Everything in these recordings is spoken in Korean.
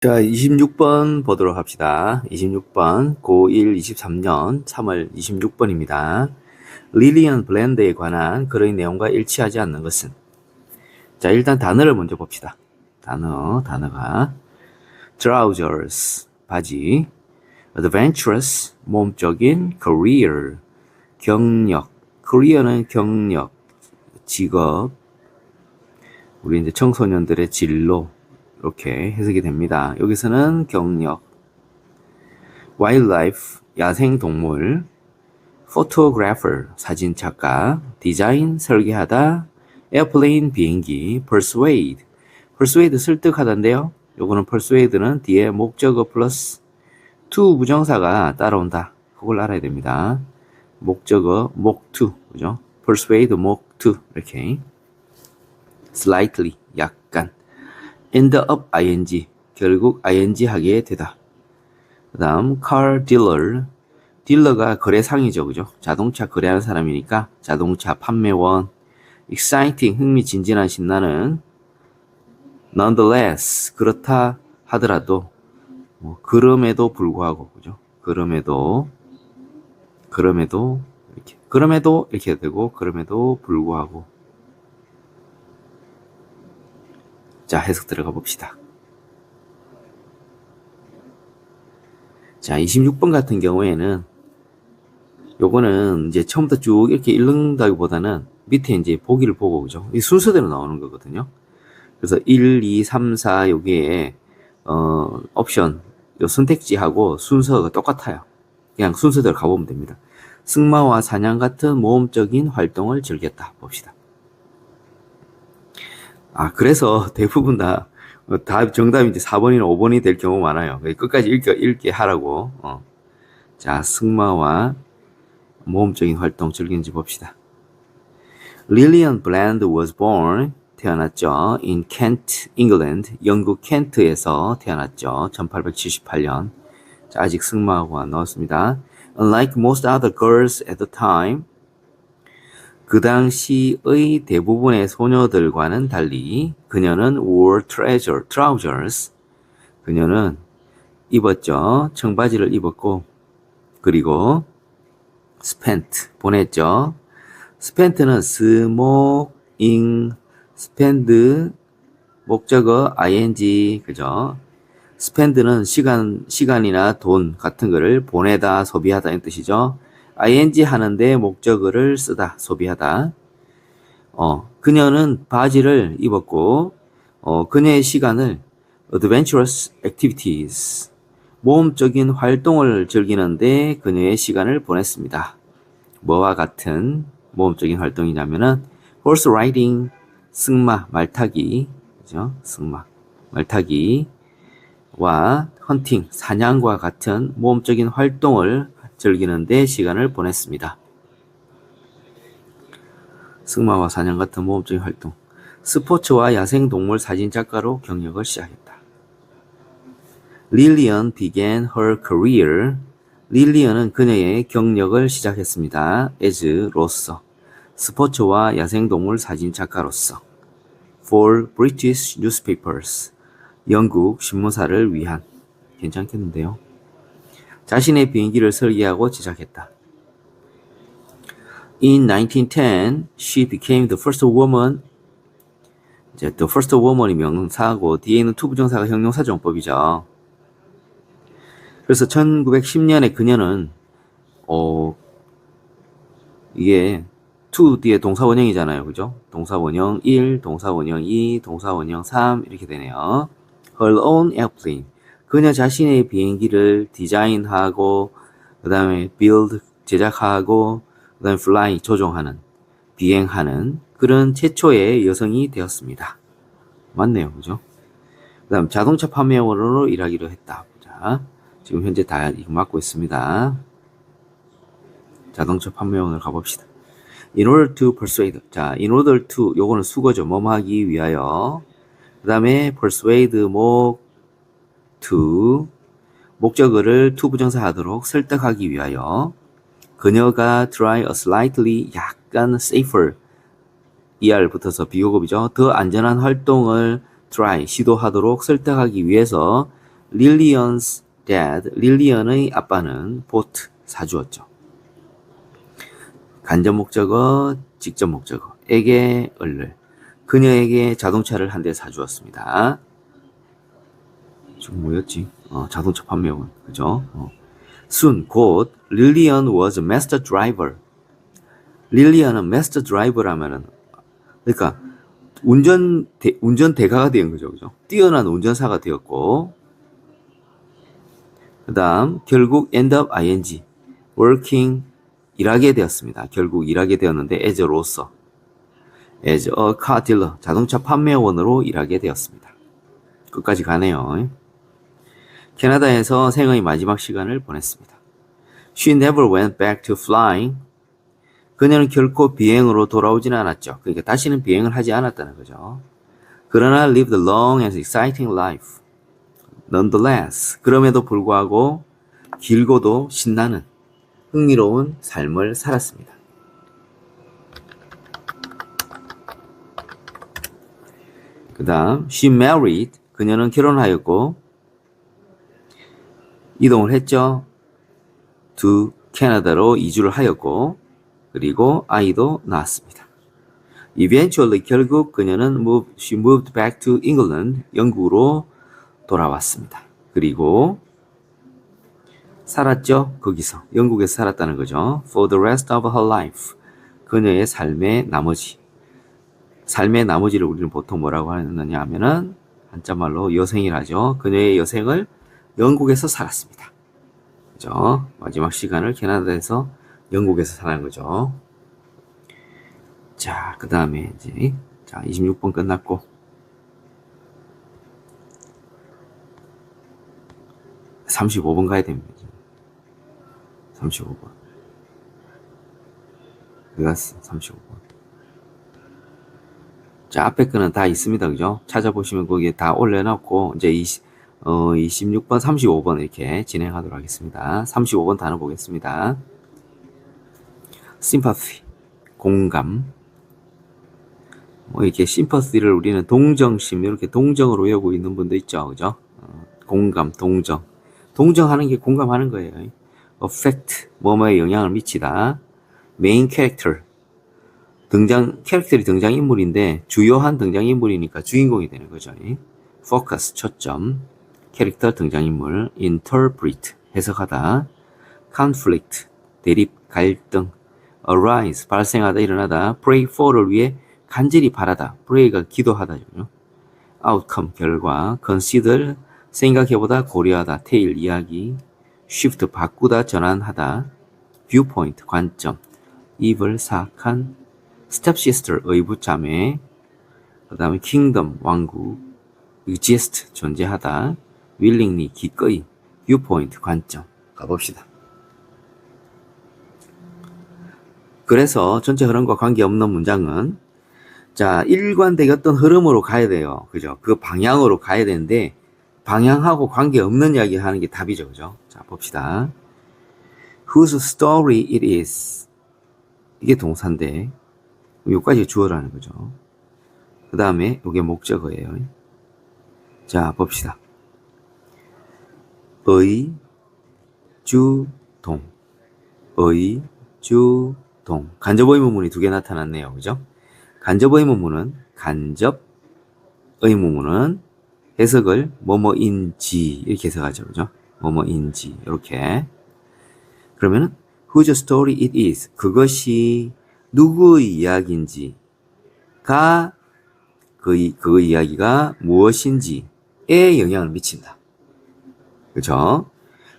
자, 26번 보도록 합시다. 26번, 고1 23년 3월 26번입니다. 릴리언 블렌드에 관한 글의 내용과 일치하지 않는 것은? 자, 일단 단어를 먼저 봅시다. 단어가 trousers, 바지, adventurous, 모험적인, career, 경력, career는 경력, 직업, 우리 이제 청소년들의 진로, 이렇게 해석이 됩니다. 여기서는 경력, wildlife, 야생동물, photographer, 사진작가, 디자인, 설계하다, airplane, 비행기, persuade, persuade 설득하다인데요. 요거는 persuade는 뒤에 목적어 플러스 to 부정사가 따라온다. 그걸 알아야 됩니다. 목적어, 목 to, 그죠? persuade, 목 to, 이렇게. slightly, 약간. end up ing, 결국 ing 하게 되다. 그 다음 car dealer, 딜러가 거래상이죠, 그죠? 자동차 거래하는 사람이니까 자동차 판매원. exciting, 흥미진진한, 신나는. nonetheless, 그렇다 하더라도, 그럼에도 불구하고, 그죠? 그럼에도 이렇게 되고, 그럼에도 불구하고. 자, 해석 들어가 봅시다. 자, 26번 같은 경우에는 요거는 이제 처음부터 쭉 이렇게 읽는다기보다는 밑에 이제 보기를 보고, 그죠? 이 순서대로 나오는 거거든요. 그래서 1, 2, 3, 4 여기에 옵션, 요 선택지하고 순서가 똑같아요. 그냥 순서대로 가보면 됩니다. 승마와 사냥 같은 모험적인 활동을 즐겼다. 봅시다. 그래서 대부분 다 정답이 이제 4번이나 5번이 될 경우 많아요. 끝까지 읽게 하라고. 자, 승마와 모험적인 활동 즐기는지 봅시다. Lillian Bland was born, 태어났죠. in Kent, England, 영국 켄트에서 태어났죠. 1878년. 자, 아직 승마하고 안 나왔습니다. Unlike most other girls at the time, 그 당시의 대부분의 소녀들과는 달리 그녀는 wore trousers, 그녀는 입었죠. 청바지를 입었고, 그리고 spent, 보냈죠. spent는 spend, 목적어 ing, 그죠? spend는 시간이나 돈 같은 거를 보내다, 소비하다 이 뜻이죠. ing 하는데 목적어를 쓰다, 소비하다. 그녀는 바지를 입었고, 그녀의 시간을 adventurous activities, 모험적인 활동을 즐기는데 그녀의 시간을 보냈습니다. 뭐와 같은 모험적인 활동이냐면은 horse riding, 승마, 말타기, 그죠? 승마, 말타기와 헌팅, 사냥과 같은 모험적인 활동을 즐기는데 시간을 보냈습니다. 승마와 사냥 같은 모험적인 활동. 스포츠와 야생동물 사진작가로 경력을 시작했다. Lillian began her career. 릴리언은 그녀의 경력을 시작했습니다. as로서, 스포츠와 야생동물 사진작가로서. for British newspapers, 영국 신문사를 위한. 괜찮겠는데요? 자신의 비행기를 설계하고 제작했다. In 1910, she became the first woman. 이제 the first woman이 명사고 뒤에 있는 to 부정사가 형용사정법이죠. 그래서 1910년에 그녀는 이게 to 뒤에 동사원형이잖아요, 그죠? 동사원형 1, 동사원형 2, 동사원형 3 이렇게 되네요. Her own airplane, 그녀 자신의 비행기를 디자인하고, 그 다음에 build, 제작하고, 그 다음에 fly, 조종하는, 비행하는 그런 최초의 여성이 되었습니다. 맞네요, 그죠? 그 다음 자동차 판매원으로 일하기로 했다. 자, 지금 현재 다 이거 맡고 있습니다. 자동차 판매원으로 가봅시다. In order to persuade. 자, in order to, 요거는 수거죠. 뭐뭐 하기 위하여. 그 다음에 persuade, to, 목적어를 to 부정사 하도록 설득하기 위하여. 그녀가 try a slightly, 약간 safer, er 붙어서 비교급이죠. 더 안전한 활동을 try, 시도하도록 설득하기 위해서 Lillian's dad, 릴리언의 아빠는 bought, 사주었죠. 간접 목적어, 직접 목적어, 에게 을을. 그녀에게 자동차를 한 대 사주었습니다. 지금 뭐였지? 자동차 판매원, 그죠? Soon, 곧, Lillian was a master driver. 릴리언은 master driver라면은, 그러니까, 운전 대가가 된 거죠, 그죠? 뛰어난 운전사가 되었고, 그 다음, 결국 end up ing, working, 일하게 되었습니다. 결국 일하게 되었는데, as로서, as a car dealer, 자동차 판매원으로 일하게 되었습니다. 끝까지 가네요. 캐나다에서 생의 마지막 시간을 보냈습니다. She never went back to flying. 그녀는 결코 비행으로 돌아오지는 않았죠. 그러니까 다시는 비행을 하지 않았다는 거죠. 그러나 lived a long and exciting life. Nonetheless, 그럼에도 불구하고 길고도 신나는 흥미로운 삶을 살았습니다. 그 다음, she married. 그녀는 결혼하였고 이동을 했죠. to 캐나다로 이주를 하였고 그리고 아이도 낳았습니다. Eventually, 결국 그녀는 she moved back to England, 영국으로 돌아왔습니다. 그리고 살았죠. 거기서 영국에서 살았다는 거죠. For the rest of her life, 그녀의 삶의 나머지를 우리는 보통 뭐라고 하느냐 하면은 한자말로 여생이라죠. 그녀의 여생을 영국에서 살았습니다. 그죠? 마지막 시간을 캐나다에서 영국에서 살아는 거죠. 자, 그 다음에 이제 26번 끝났고 35번 가야 됩니다. 35번. 어디 갔어? 35번. 자, 앞에 거는 다 있습니다. 그죠? 찾아보시면 거기에 다 올려놓고 이제 26번, 35번 이렇게 진행하도록 하겠습니다. 35번 단어 보겠습니다. sympathy, 공감. 이렇게 sympathy를 우리는 동정심, 이렇게 동정으로 외우고 있는 분도 있죠. 그죠? 공감, 동정. 동정하는 게 공감하는 거예요. affect, 뭐뭐에 영향을 미치다. main character, 캐릭터이 등장인물인데 주요한 등장인물이니까 주인공이 되는 거죠. focus, 초점. 캐릭터 등장인물. interpret, 해석하다. conflict, 대립, 갈등. arise, 발생하다, 일어나다. pray for를 위해 간절히 바라다. pray가 기도하다죠. outcome, 결과. consider, 생각해보다, 고려하다. tale, 이야기. shift, 바꾸다, 전환하다. viewpoint, 관점. evil, 사악한. stepsister, 의붓자매. 그 다음에 kingdom, 왕국. exist, 존재하다. willingly, 기꺼이. viewpoint, 관점. 가봅시다. 그래서 전체 흐름과 관계없는 문장은 자, 일관되었던 흐름으로 가야 돼요. 그죠? 그 방향으로 가야 되는데 방향하고 관계없는 이야기 하는 게 답이죠. 그죠? 자, 봅시다. Whose story it is. 이게 동사인데 여기까지 주어라는 거죠. 그 다음에 이게 목적어예요. 자, 봅시다. 의, 주, 동. 의, 주, 동. 간접 의문문이 두 개 나타났네요. 그죠? 간접 의문문은 해석을 뭐뭐인지 이렇게 해석하죠. 그죠? 뭐뭐인지 이렇게. 그러면은 whose story it is. 그것이 누구의 이야기인지가 그 이야기가 무엇인지에 영향을 미친다. 그렇죠?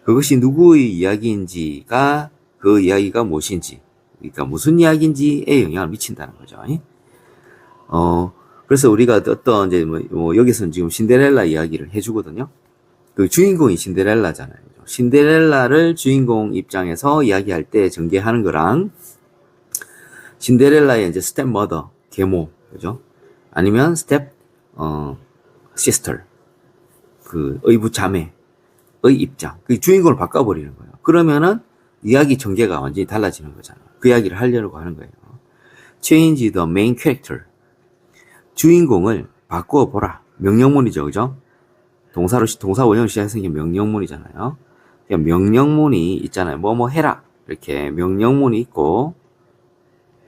그것이 누구의 이야기인지가 그 이야기가 무엇인지, 그러니까 무슨 이야기인지에 영향을 미친다는 거죠. 그래서 우리가 어떤 이제 여기서는 지금 신데렐라 이야기를 해주거든요. 그 주인공이 신데렐라잖아요. 신데렐라를 주인공 입장에서 이야기할 때 전개하는 거랑 신데렐라의 이제 스텝머더, 계모, 그죠? 아니면 시스터, 그 의붓 자매의 입장, 그 주인공을 바꿔버리는 거예요. 그러면은 이야기 전개가 완전히 달라지는 거잖아요. 그 이야기를 하려고 하는 거예요. Change the main character. 주인공을 바꾸어 보라. 명령문이죠, 그죠? 동사 원형을 시작해서 이게 명령문이잖아요. 그러니까 명령문이 있잖아요. 뭐뭐 해라. 이렇게 명령문이 있고,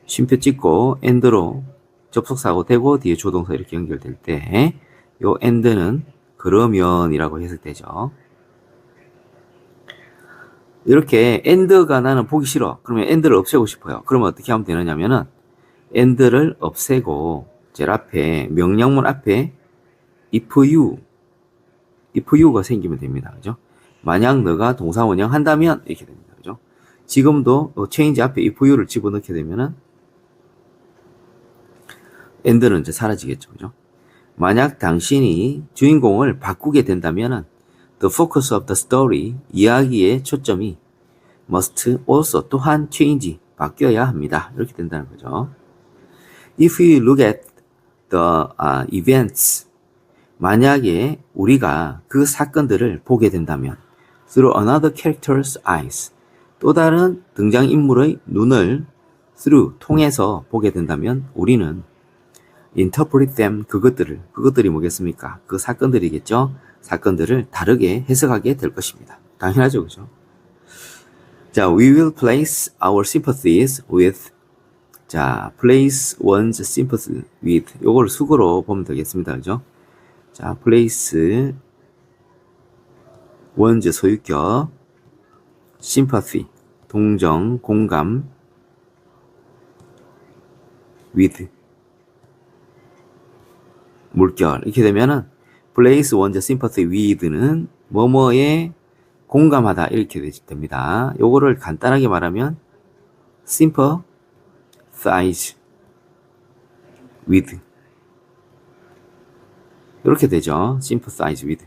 쉼표 찍고, and로 접속사하고 되고, 뒤에 조동사 이렇게 연결될 때, 요 and는 그러면이라고 해석되죠. 이렇게 and가 나는 보기 싫어. 그러면 and를 없애고 싶어요. 그러면 어떻게 하면 되느냐면은, and를 없애고, 제일 앞에, 명령문 앞에, if you가 생기면 됩니다. 그죠? 만약 너가 동사 원형 한다면, 이렇게 됩니다. 그죠? 지금도 change 앞에 if you를 집어넣게 되면은, and는 이제 사라지겠죠. 그죠? 만약 당신이 주인공을 바꾸게 된다면은, the focus of the story, 이야기의 초점이 must also 또한 change, 바뀌어야 합니다. 이렇게 된다는 거죠. If you look at the events, 만약에 우리가 그 사건들을 보게 된다면 through another character's eyes, 또 다른 등장인물의 눈을 through, 통해서 보게 된다면 우리는 interpret them, 그것들이 뭐겠습니까? 그 사건들이겠죠? 사건들을 다르게 해석하게 될 것입니다. 당연하죠, 그죠? 자, we will place our sympathies with, 자, place one's sympathy with, 요걸 수거로 보면 되겠습니다, 그죠? 자, place one's 소유격, sympathy, 동정, 공감, with, 물결. 이렇게 되면은 place one's sympathy with는 뭐뭐에 공감하다 이렇게 됩니다. 요거를 간단하게 말하면 sympathize with 이렇게 되죠. sympathize with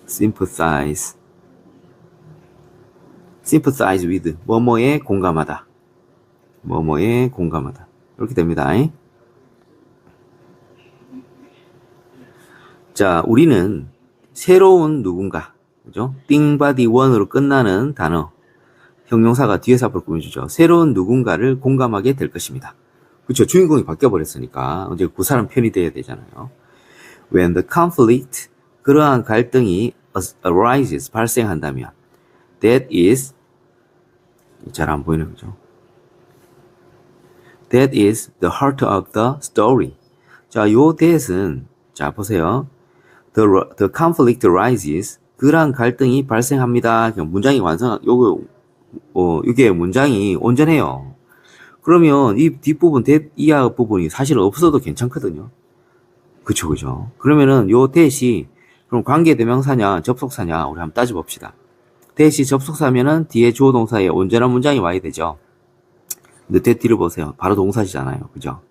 sympathize with 뭐뭐에 공감하다 이렇게 됩니다. 자, 우리는 새로운 누군가, 그죠? 띵바디 원으로 끝나는 단어, 형용사가 뒤에서 앞으로 꾸며주죠. 새로운 누군가를 공감하게 될 것입니다. 그렇죠? 주인공이 바뀌어버렸으니까 이제 그 사람 편이 돼야 되잖아요. When the conflict, 그러한 갈등이 arises, 발생한다면, that is, 잘 안 보이는 거죠. That is the heart of the story. 자, 요 that은, 자, 보세요. The conflict arises. 그러한 갈등이 발생합니다. 문장이 이게 문장이 온전해요. 그러면 이 뒷부분, that 이하 부분이 사실 없어도 괜찮거든요. 그쵸. 그러면은 요 that이, 그럼 관계대명사냐, 접속사냐, 우리 한번 따져봅시다. that이 접속사면은 뒤에 주어 동사에 온전한 문장이 와야 되죠. 근데 that 뒤를 보세요. 바로 동사시잖아요. 그죠?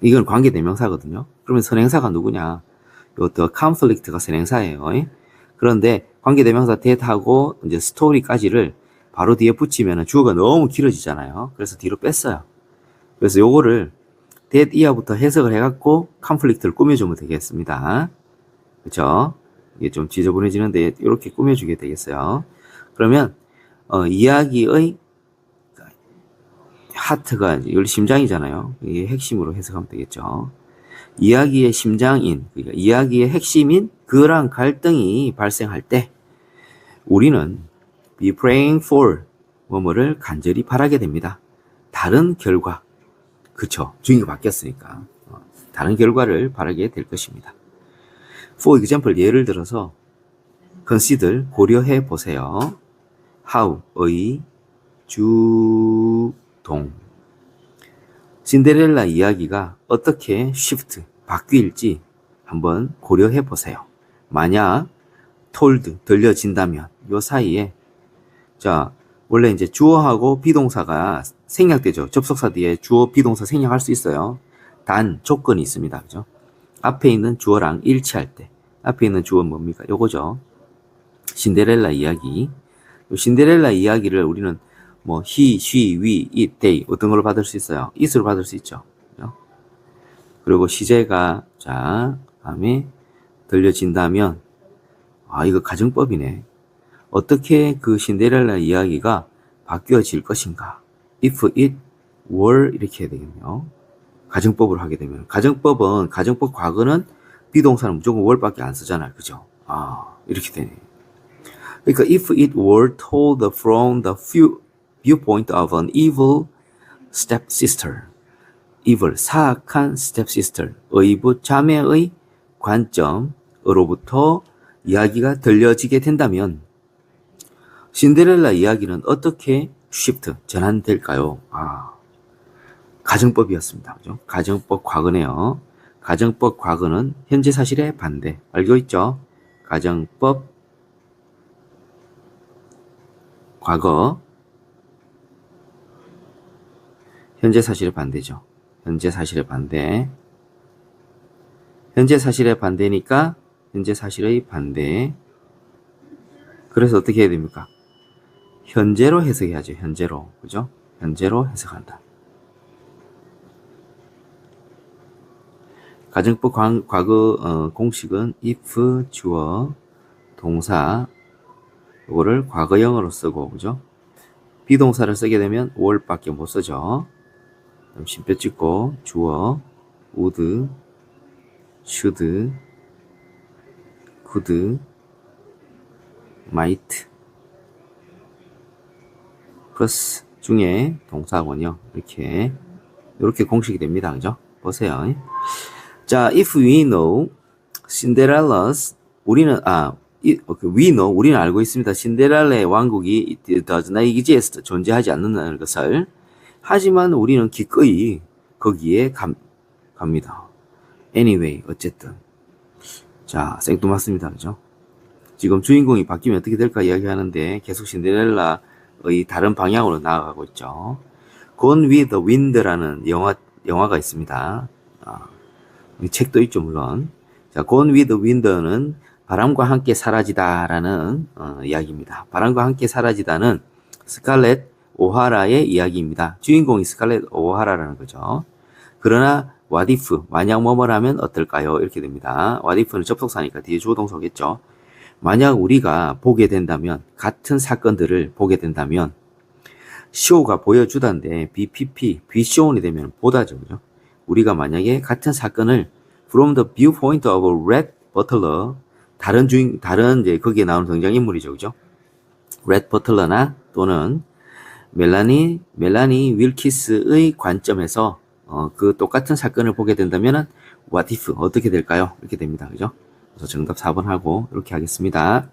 이건 관계대명사거든요. 그러면 선행사가 누구냐? 요 the conflict가 선행사예요. 그런데 관계대명사 that하고 이제 스토리까지를 바로 뒤에 붙이면 주어가 너무 길어지잖아요. 그래서 뒤로 뺐어요. 그래서 요거를 that 이하부터 해석을 해갖고 conflict를 꾸며주면 되겠습니다. 그쵸? 이게 좀 지저분해지는데 이렇게 꾸며주게 되겠어요. 그러면 이야기의 하트가 이걸 심장이잖아요. 이게 핵심으로 해석하면 되겠죠. 이야기의 심장인, 그러니까 이야기의 핵심인 그러한 갈등이 발생할 때 우리는 be praying for 뭐뭐를 간절히 바라게 됩니다. 다른 결과, 그쵸? 주인이 바뀌었으니까 다른 결과를 바라게 될 것입니다. For example, 예를 들어서 consider, 고려해 보세요. how의 주동, 신데렐라 이야기가 어떻게 shift, 바뀔지 한번 고려해 보세요. 만약 told, 들려진다면 요 사이에, 자, 원래 이제 주어하고 비동사가 생략되죠. 접속사 뒤에 주어 비동사 생략할 수 있어요. 단 조건이 있습니다. 그죠? 앞에 있는 주어랑 일치할 때, 앞에 있는 주어 뭡니까? 요거죠. 신데렐라 이야기. 신데렐라 이야기를 우리는 뭐 he, she, we, it, they 어떤 걸로 받을 수 있어요? it으로 받을 수 있죠. 그죠? 그리고 시제가, 자, 다음에 들려진다면, 이거 가정법이네. 어떻게 그 신데렐라 이야기가 바뀌어질 것인가? If it were, 이렇게 해야 되겠네요. 가정법으로 하게 되면. 가정법 과거는 비동사는 무조건 were밖에 안 쓰잖아요. 그죠? 이렇게 되네. 그러니까 if it were told from the viewpoint of an evil stepsister, evil, 사악한 stepsister, 의붓 자매의 관점으로부터 이야기가 들려지게 된다면 신데렐라 이야기는 어떻게 shift, 전환될까요? 가정법이었습니다. 그죠? 가정법 과거네요. 가정법 과거는 현재 사실의 반대. 알고 있죠? 가정법 과거 현재 사실의 반대죠. 현재 사실의 반대. 현재 사실의 반대니까 현재 사실의 반대. 그래서 어떻게 해야 됩니까? 현재로 해석해야죠. 현재로. 그죠? 현재로 해석한다. 가정법 과거 공식은 if 주어 동사 이거를 과거형으로 쓰고 그죠? 비동사를 쓰게 되면 were밖에 못 쓰죠. 그럼 쉼표 찍고 주어 would, should, could, might 플러스 중에 동사 원형 이렇게 공식이 됩니다. 그죠? 보세요. 자, if we know Cinderella's 우리는 우리는 알고 있습니다. 신데렐라의 왕국이 does not exist 존재하지 않는다는 것을. 하지만 우리는 기꺼이 거기에 갑니다. Anyway 어쨌든 자 생뚱맞습니다. 그죠? 지금 주인공이 바뀌면 어떻게 될까 이야기하는데 계속 신데렐라의 다른 방향으로 나아가고 있죠. Gone with the Wind라는 영화가 있습니다. 책도 있죠 물론. 자, Gone with the Wind는 바람과 함께 사라지다라는 이야기입니다. 바람과 함께 사라지다는 스칼렛 오하라의 이야기입니다. 주인공이 스칼렛 오하라라는 거죠. 그러나 what if 만약 뭐뭐라면 어떨까요? 이렇게 됩니다. what if는 접속사니까 뒤에 주어 동사 오겠죠. 만약 우리가 보게 된다면 같은 사건들을 보게 된다면 show가 보여주다인데 BPP, be shown이 되면 보다죠. 그죠? 우리가 만약에 같은 사건을 from the viewpoint of a red butler 다른 이제 거기에 나오는 등장인물이죠. 그죠? red butler나 또는 멜라니 윌키스의 관점에서 그 똑같은 사건을 보게 된다면 what if 어떻게 될까요? 이렇게 됩니다. 그죠? 그래서 정답 4번 하고 이렇게 하겠습니다.